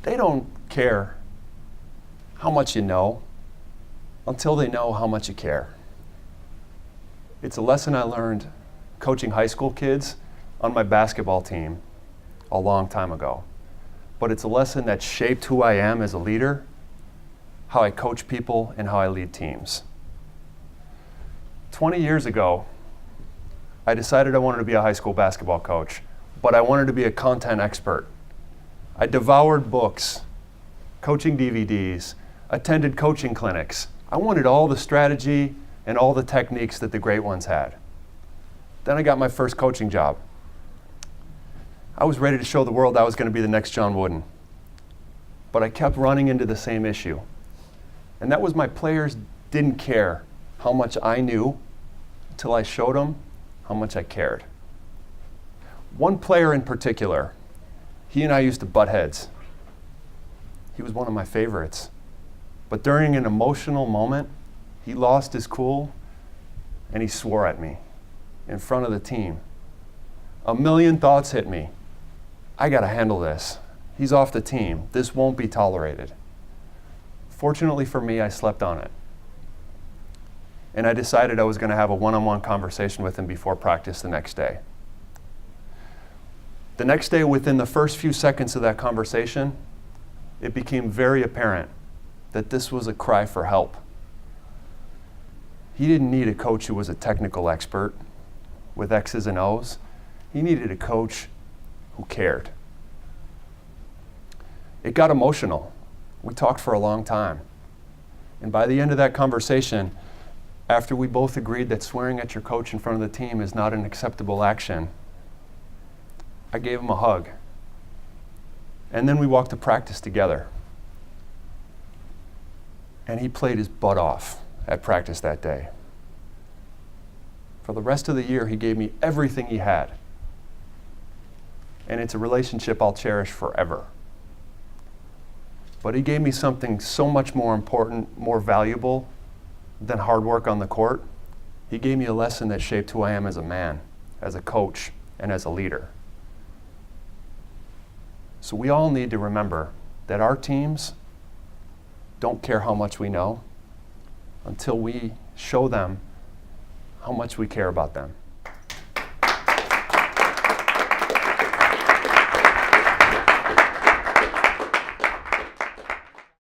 they don't care how much you know until they know how much you care. It's a lesson I learned coaching high school kids on my basketball team a long time ago. But it's a lesson that shaped who I am as a leader, how I coach people, and how I lead teams. 20 years ago, I decided I wanted to be a high school basketball coach, but I wanted to be a content expert. I devoured books, coaching DVDs, attended coaching clinics. I wanted all the strategy and all the techniques that the great ones had. Then I got my first coaching job. I was ready to show the world I was going to be the next John Wooden. But I kept running into the same issue. And that was my players didn't care how much I knew until I showed them how much I cared. One player in particular, he and I used to butt heads. He was one of my favorites. But during an emotional moment, he lost his cool and he swore at me in front of the team. A million thoughts hit me. I got to handle this. He's off the team. This won't be tolerated. Fortunately for me, I slept on it. And I decided I was going to have a one-on-one conversation with him before practice the next day. The next day, within the first few seconds of that conversation, it became very apparent that this was a cry for help. He didn't need a coach who was a technical expert with X's and O's. He needed a coach who cared. It got emotional. We talked for a long time. And by the end of that conversation, after we both agreed that swearing at your coach in front of the team is not an acceptable action, I gave him a hug. And then we walked to practice together. And he played his butt off at practice that day. For the rest of the year, he gave me everything he had. And it's a relationship I'll cherish forever. But he gave me something so much more important, more valuable than hard work on the court. He gave me a lesson that shaped who I am as a man, as a coach, and as a leader. So we all need to remember that our teams don't care how much we know until we show them how much we care about them.